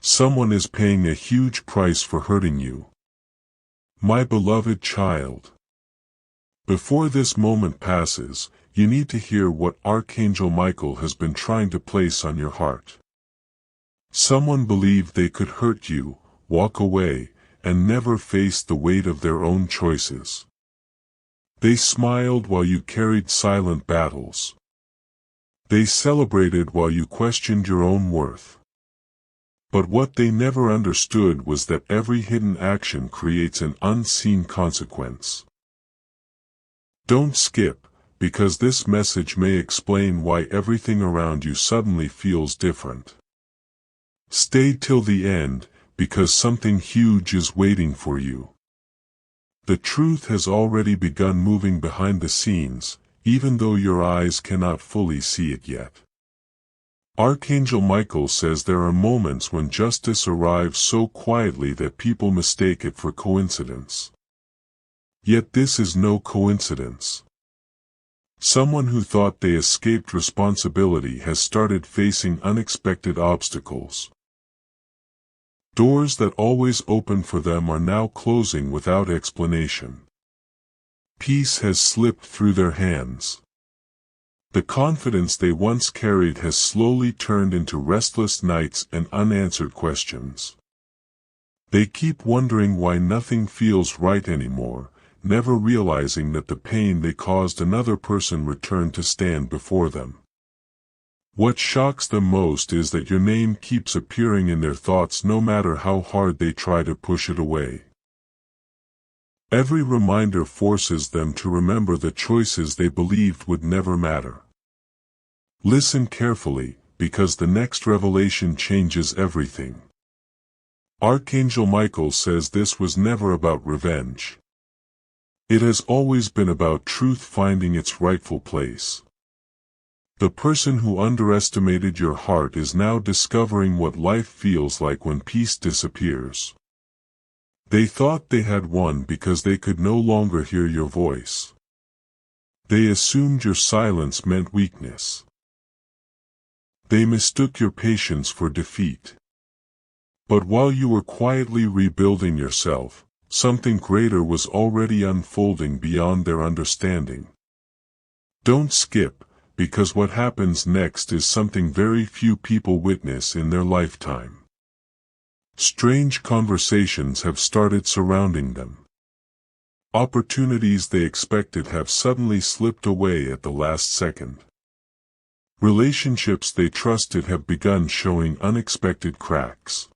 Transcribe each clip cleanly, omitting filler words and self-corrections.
Someone is paying a huge price for hurting you. My beloved child. Before this moment passes, you need to hear what Archangel Michael has been trying to place on your heart. Someone believed they could hurt you, walk away, and never face the weight of their own choices. They smiled while you carried silent battles. They celebrated while you questioned your own worth. But what they never understood was that every hidden action creates an unseen consequence. Don't skip, because this message may explain why everything around you suddenly feels different. Stay till the end, because something huge is waiting for you. The truth has already begun moving behind the scenes, even though your eyes cannot fully see it yet. Archangel Michael says there are moments when justice arrives so quietly that people mistake it for coincidence. Yet this is no coincidence. Someone who thought they escaped responsibility has started facing unexpected obstacles. Doors that always open for them are now closing without explanation. Peace has slipped through their hands. The confidence they once carried has slowly turned into restless nights and unanswered questions. They keep wondering why nothing feels right anymore, never realizing that the pain they caused another person returned to stand before them. What shocks them most is that your name keeps appearing in their thoughts no matter how hard they try to push it away. Every reminder forces them to remember the choices they believed would never matter. Listen carefully, because the next revelation changes everything. Archangel Michael says this was never about revenge. It has always been about truth finding its rightful place. The person who underestimated your heart is now discovering what life feels like when peace disappears. They thought they had won because they could no longer hear your voice. They assumed your silence meant weakness. They mistook your patience for defeat. But while you were quietly rebuilding yourself, something greater was already unfolding beyond their understanding. Don't skip, because what happens next is something very few people witness in their lifetime. Strange conversations have started surrounding them. Opportunities they expected have suddenly slipped away at the last second. Relationships they trusted have begun showing unexpected cracks.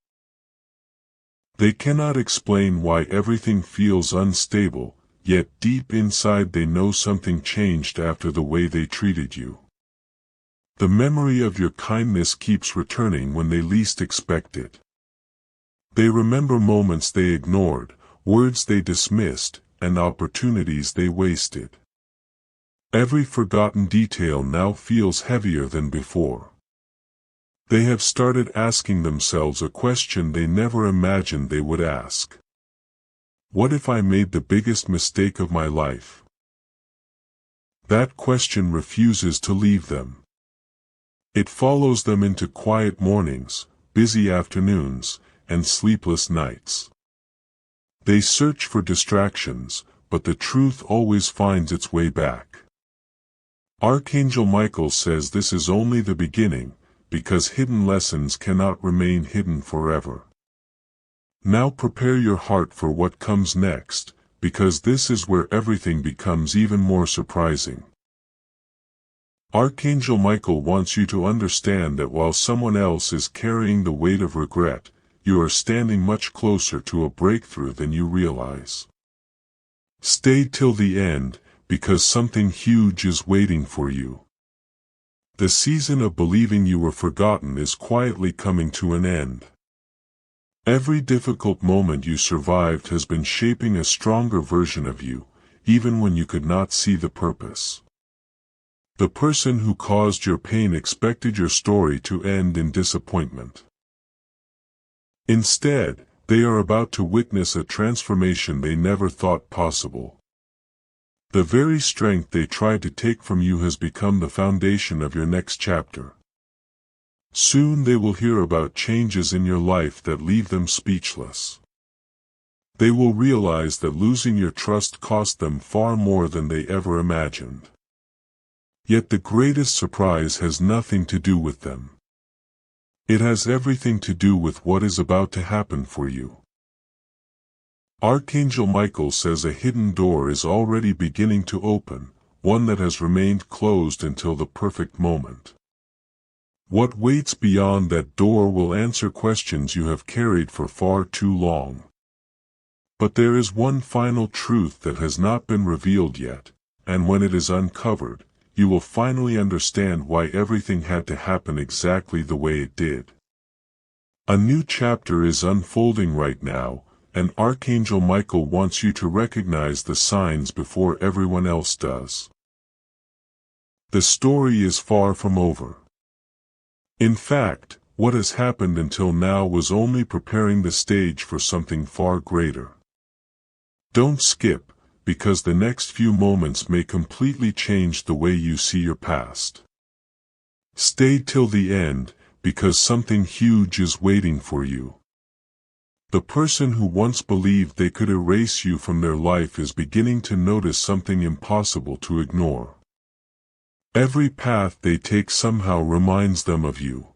They cannot explain why everything feels unstable, yet deep inside they know something changed after the way they treated you. The memory of your kindness keeps returning when they least expect it. They remember moments they ignored, words they dismissed, and opportunities they wasted. Every forgotten detail now feels heavier than before. They have started asking themselves a question they never imagined they would ask. What if I made the biggest mistake of my life? That question refuses to leave them. It follows them into quiet mornings, busy afternoons, and sleepless nights. They search for distractions, but the truth always finds its way back. Archangel Michael says this is only the beginning, because hidden lessons cannot remain hidden forever. Now prepare your heart for what comes next, because this is where everything becomes even more surprising. Archangel Michael wants you to understand that while someone else is carrying the weight of regret, you are standing much closer to a breakthrough than you realize. Stay till the end, because something huge is waiting for you. The season of believing you were forgotten is quietly coming to an end. Every difficult moment you survived has been shaping a stronger version of you, even when you could not see the purpose. The person who caused your pain expected your story to end in disappointment. Instead, they are about to witness a transformation they never thought possible. The very strength they tried to take from you has become the foundation of your next chapter. Soon they will hear about changes in your life that leave them speechless. They will realize that losing your trust cost them far more than they ever imagined. Yet the greatest surprise has nothing to do with them. It has everything to do with what is about to happen for you. Archangel Michael says a hidden door is already beginning to open, one that has remained closed until the perfect moment. What waits beyond that door will answer questions you have carried for far too long. But there is one final truth that has not been revealed yet, and when it is uncovered, you will finally understand why everything had to happen exactly the way it did. A new chapter is unfolding right now, and Archangel Michael wants you to recognize the signs before everyone else does. The story is far from over. In fact, what has happened until now was only preparing the stage for something far greater. Don't skip, because the next few moments may completely change the way you see your past. Stay till the end, because something huge is waiting for you. The person who once believed they could erase you from their life is beginning to notice something impossible to ignore. Every path they take somehow reminds them of you.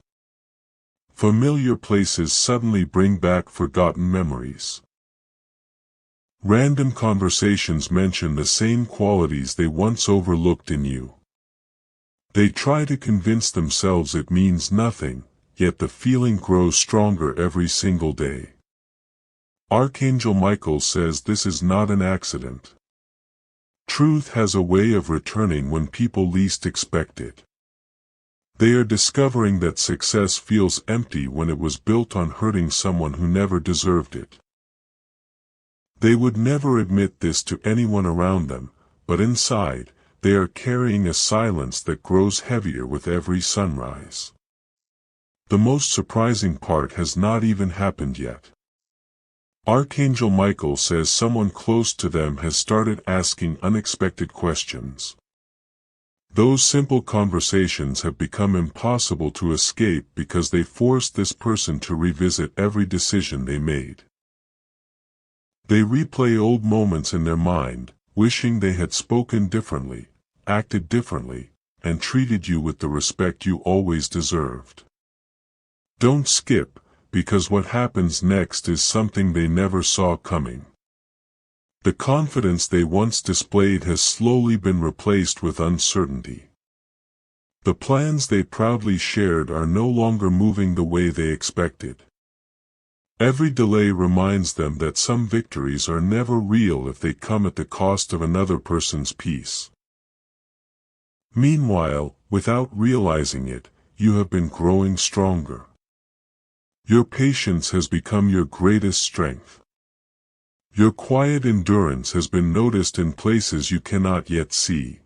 Familiar places suddenly bring back forgotten memories. Random conversations mention the same qualities they once overlooked in you. They try to convince themselves it means nothing, yet the feeling grows stronger every single day. Archangel Michael says this is not an accident. Truth has a way of returning when people least expect it. They are discovering that success feels empty when it was built on hurting someone who never deserved it. They would never admit this to anyone around them, but inside, they are carrying a silence that grows heavier with every sunrise. The most surprising part has not even happened yet. Archangel Michael says someone close to them has started asking unexpected questions. Those simple conversations have become impossible to escape because they forced this person to revisit every decision they made. They replay old moments in their mind, wishing they had spoken differently, acted differently, and treated you with the respect you always deserved. Don't skip, because what happens next is something they never saw coming. The confidence they once displayed has slowly been replaced with uncertainty. The plans they proudly shared are no longer moving the way they expected. Every delay reminds them that some victories are never real if they come at the cost of another person's peace. Meanwhile, without realizing it, you have been growing stronger. Your patience has become your greatest strength. Your quiet endurance has been noticed in places you cannot yet see.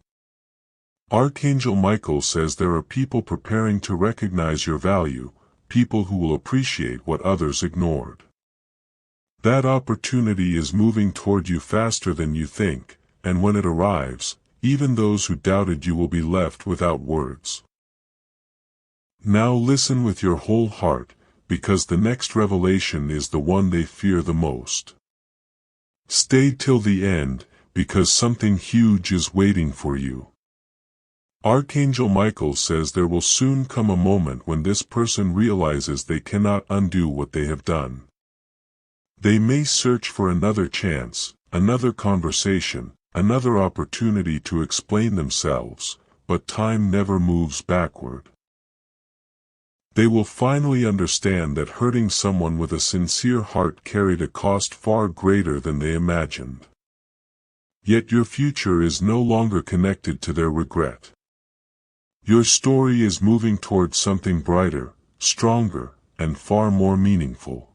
Archangel Michael says there are people preparing to recognize your value, people who will appreciate what others ignored. That opportunity is moving toward you faster than you think, and when it arrives, even those who doubted you will be left without words. Now listen with your whole heart, because the next revelation is the one they fear the most. Stay till the end, because something huge is waiting for you. Archangel Michael says there will soon come a moment when this person realizes they cannot undo what they have done. They may search for another chance, another conversation, another opportunity to explain themselves, but time never moves backward. They will finally understand that hurting someone with a sincere heart carried a cost far greater than they imagined. Yet your future is no longer connected to their regret. Your story is moving towards something brighter, stronger, and far more meaningful.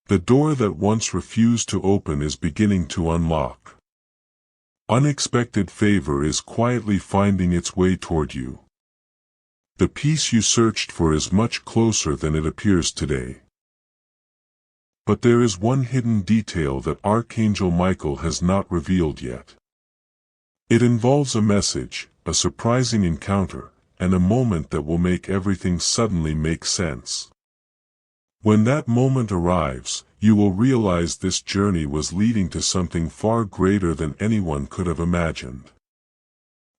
The door that once refused to open is beginning to unlock. Unexpected favor is quietly finding its way toward you. The peace you searched for is much closer than it appears today. But there is one hidden detail that Archangel Michael has not revealed yet. It involves a message, a surprising encounter, and a moment that will make everything suddenly make sense. When that moment arrives, you will realize this journey was leading to something far greater than anyone could have imagined.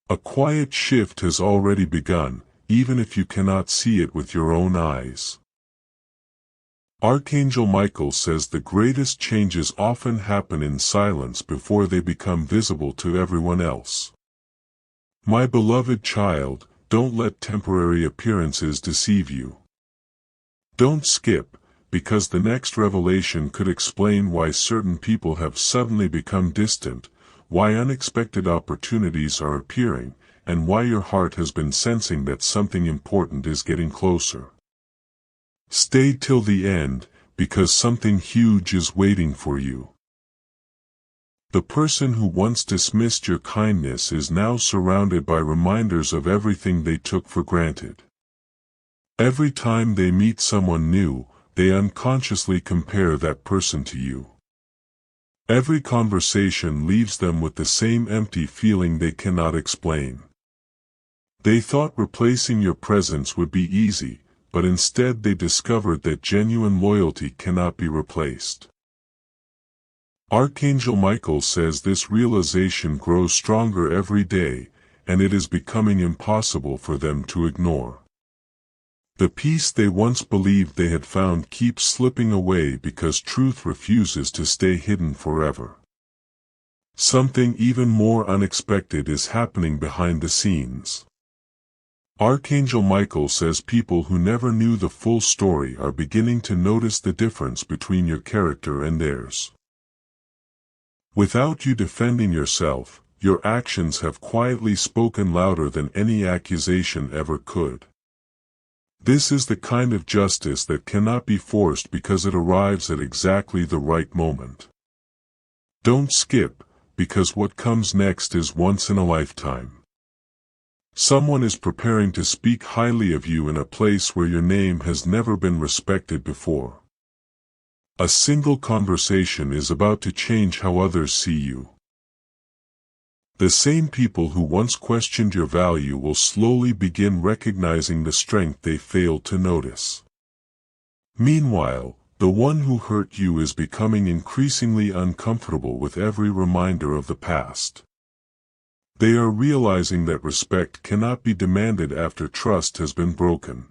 A quiet shift has already begun, even if you cannot see it with your own eyes. Archangel Michael says the greatest changes often happen in silence before they become visible to everyone else. My beloved child, don't let temporary appearances deceive you. Don't skip, because the next revelation could explain why certain people have suddenly become distant, why unexpected opportunities are appearing, and why your heart has been sensing that something important is getting closer. Stay till the end, because something huge is waiting for you. The person who once dismissed your kindness is now surrounded by reminders of everything they took for granted. Every time they meet someone new, they unconsciously compare that person to you. Every conversation leaves them with the same empty feeling they cannot explain. They thought replacing your presence would be easy, but instead they discovered that genuine loyalty cannot be replaced. Archangel Michael says this realization grows stronger every day, and it is becoming impossible for them to ignore. The peace they once believed they had found keeps slipping away because truth refuses to stay hidden forever. Something even more unexpected is happening behind the scenes. Archangel Michael says people who never knew the full story are beginning to notice the difference between your character and theirs. Without you defending yourself, your actions have quietly spoken louder than any accusation ever could. This is the kind of justice that cannot be forced because it arrives at exactly the right moment. Don't skip, because what comes next is once in a lifetime. Someone is preparing to speak highly of you in a place where your name has never been respected before. A single conversation is about to change how others see you. The same people who once questioned your value will slowly begin recognizing the strength they failed to notice. Meanwhile, the one who hurt you is becoming increasingly uncomfortable with every reminder of the past. They are realizing that respect cannot be demanded after trust has been broken.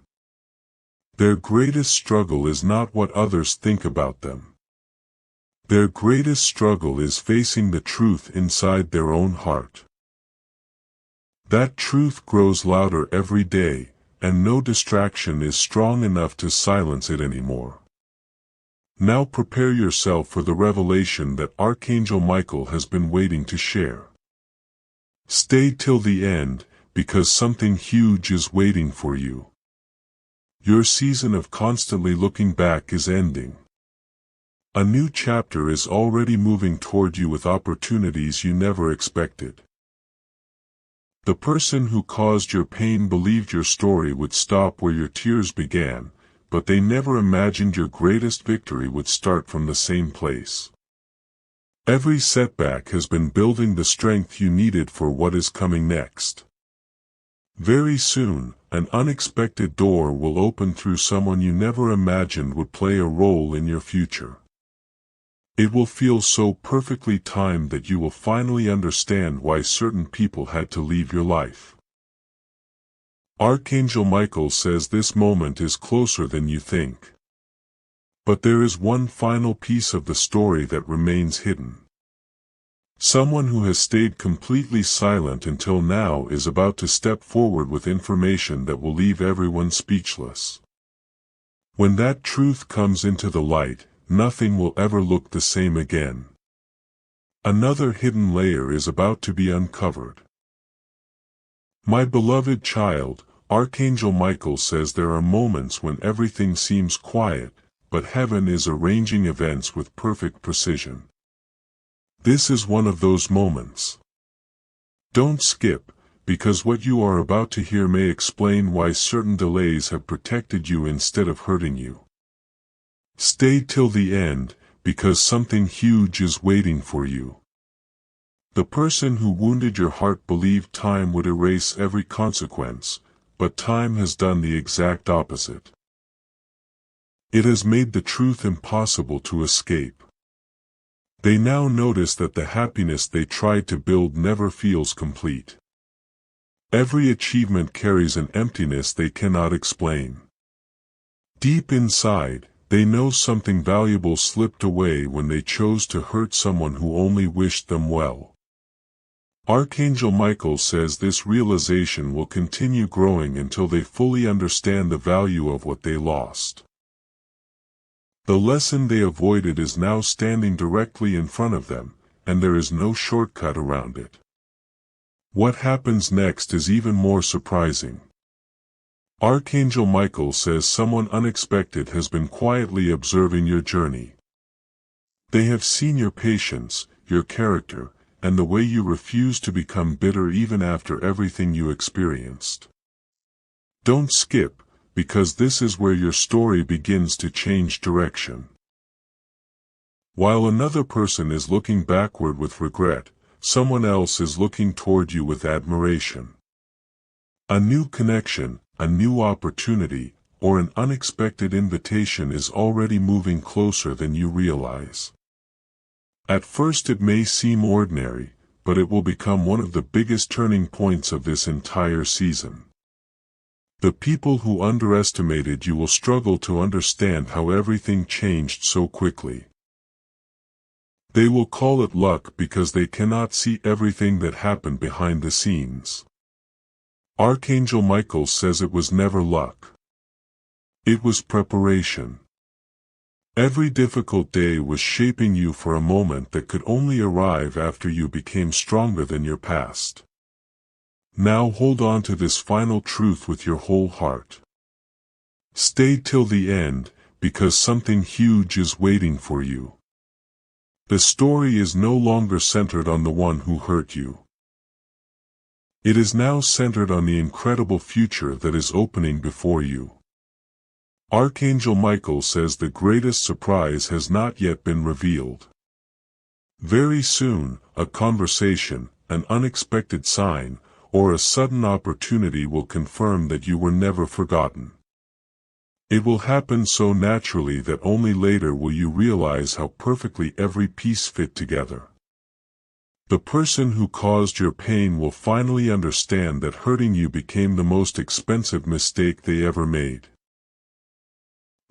Their greatest struggle is not what others think about them. Their greatest struggle is facing the truth inside their own heart. That truth grows louder every day, and no distraction is strong enough to silence it anymore. Now prepare yourself for the revelation that Archangel Michael has been waiting to share. Stay till the end, because something huge is waiting for you. Your season of constantly looking back is ending. A new chapter is already moving toward you with opportunities you never expected. The person who caused your pain believed your story would stop where your tears began, but they never imagined your greatest victory would start from the same place. Every setback has been building the strength you needed for what is coming next. Very soon, an unexpected door will open through someone you never imagined would play a role in your future. It will feel so perfectly timed that you will finally understand why certain people had to leave your life. Archangel Michael says this moment is closer than you think. But there is one final piece of the story that remains hidden. Someone who has stayed completely silent until now is about to step forward with information that will leave everyone speechless. When that truth comes into the light, nothing will ever look the same again. Another hidden layer is about to be uncovered. My beloved child, Archangel Michael says there are moments when everything seems quiet, but heaven is arranging events with perfect precision. This is one of those moments. Don't skip, because what you are about to hear may explain why certain delays have protected you instead of hurting you. Stay till the end, because something huge is waiting for you. The person who wounded your heart believed time would erase every consequence, but time has done the exact opposite. It has made the truth impossible to escape. They now notice that the happiness they tried to build never feels complete. Every achievement carries an emptiness they cannot explain. Deep inside, they know something valuable slipped away when they chose to hurt someone who only wished them well. Archangel Michael says this realization will continue growing until they fully understand the value of what they lost. The lesson they avoided is now standing directly in front of them, and there is no shortcut around it. What happens next is even more surprising. Archangel Michael says someone unexpected has been quietly observing your journey. They have seen your patience, your character, and the way you refuse to become bitter even after everything you experienced. Don't skip, because this is where your story begins to change direction. While another person is looking backward with regret, someone else is looking toward you with admiration. A new connection, a new opportunity, or an unexpected invitation is already moving closer than you realize. At first it may seem ordinary, but it will become one of the biggest turning points of this entire season. The people who underestimated you will struggle to understand how everything changed so quickly. They will call it luck because they cannot see everything that happened behind the scenes. Archangel Michael says it was never luck. It was preparation. Every difficult day was shaping you for a moment that could only arrive after you became stronger than your past. Now hold on to this final truth with your whole heart. Stay till the end, because something huge is waiting for you. The story is no longer centered on the one who hurt you. It is now centered on the incredible future that is opening before you. Archangel Michael says the greatest surprise has not yet been revealed. Very soon, a conversation, an unexpected sign, or a sudden opportunity will confirm that you were never forgotten. It will happen so naturally that only later will you realize how perfectly every piece fit together. The person who caused your pain will finally understand that hurting you became the most expensive mistake they ever made.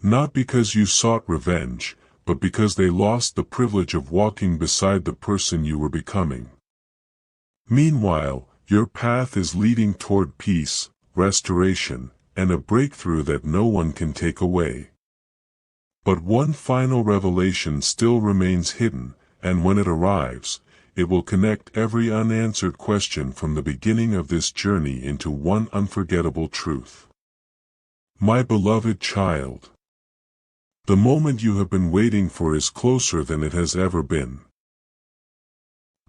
Not because you sought revenge, but because they lost the privilege of walking beside the person you were becoming. Meanwhile, your path is leading toward peace, restoration, and a breakthrough that no one can take away. But one final revelation still remains hidden, and when it arrives, it will connect every unanswered question from the beginning of this journey into one unforgettable truth. My beloved child, the moment you have been waiting for is closer than it has ever been.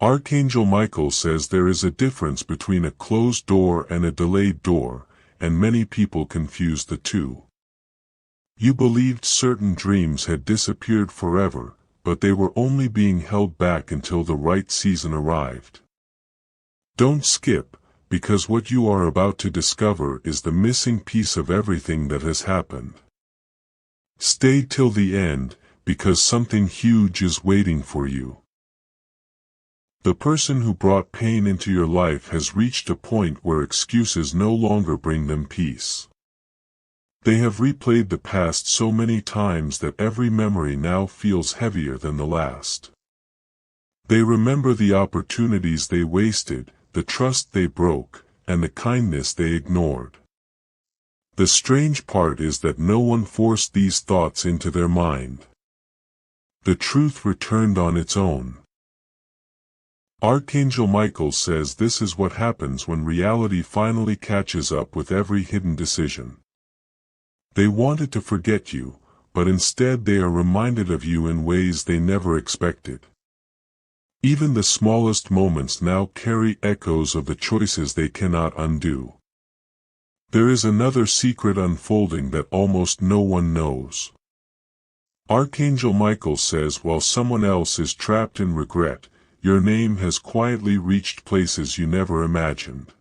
Archangel Michael says there is a difference between a closed door and a delayed door, and many people confuse the two. You believed certain dreams had disappeared forever, but they were only being held back until the right season arrived. Don't skip, because what you are about to discover is the missing piece of everything that has happened. Stay till the end, because something huge is waiting for you. The person who brought pain into your life has reached a point where excuses no longer bring them peace. They have replayed the past so many times that every memory now feels heavier than the last. They remember the opportunities they wasted, the trust they broke, and the kindness they ignored. The strange part is that no one forced these thoughts into their mind. The truth returned on its own. Archangel Michael says this is what happens when reality finally catches up with every hidden decision. They wanted to forget you, but instead they are reminded of you in ways they never expected. Even the smallest moments now carry echoes of the choices they cannot undo. There is another secret unfolding that almost no one knows. Archangel Michael says while someone else is trapped in regret, your name has quietly reached places you never imagined.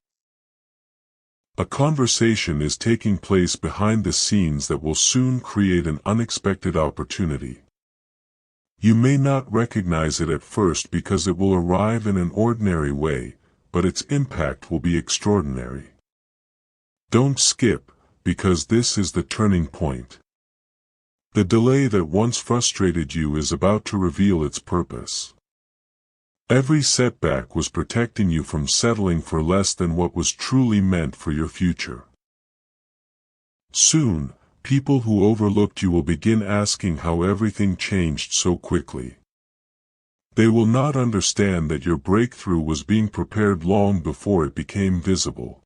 A conversation is taking place behind the scenes that will soon create an unexpected opportunity. You may not recognize it at first because it will arrive in an ordinary way, but its impact will be extraordinary. Don't skip, because this is the turning point. The delay that once frustrated you is about to reveal its purpose. Every setback was protecting you from settling for less than what was truly meant for your future. Soon, people who overlooked you will begin asking how everything changed so quickly. They will not understand that your breakthrough was being prepared long before it became visible.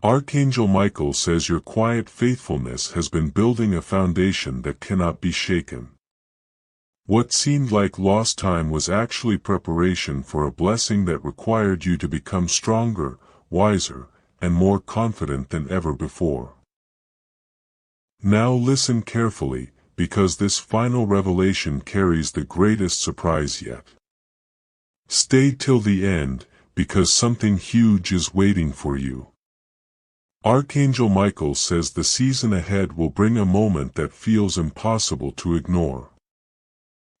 Archangel Michael says your quiet faithfulness has been building a foundation that cannot be shaken. What seemed like lost time was actually preparation for a blessing that required you to become stronger, wiser, and more confident than ever before. Now listen carefully, because this final revelation carries the greatest surprise yet. Stay till the end, because something huge is waiting for you. Archangel Michael says the season ahead will bring a moment that feels impossible to ignore.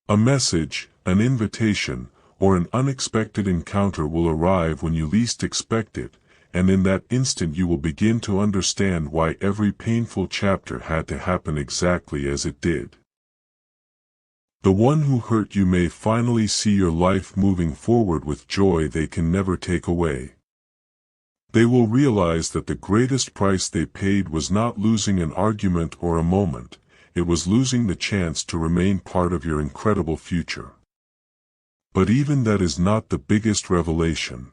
A message, an invitation, or an unexpected encounter will arrive when you least expect it, and in that instant you will begin to understand why every painful chapter had to happen exactly as it did. The one who hurt you may finally see your life moving forward with joy they can never take away. They will realize that the greatest price they paid was not losing an argument or a moment. It was losing the chance to remain part of your incredible future. But even that is not the biggest revelation.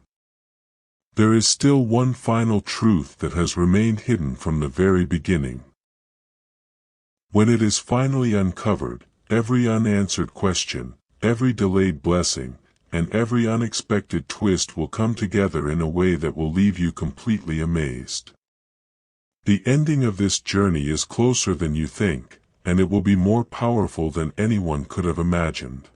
There is still one final truth that has remained hidden from the very beginning. When it is finally uncovered, every unanswered question, every delayed blessing, and every unexpected twist will come together in a way that will leave you completely amazed. The ending of this journey is closer than you think, and it will be more powerful than anyone could have imagined.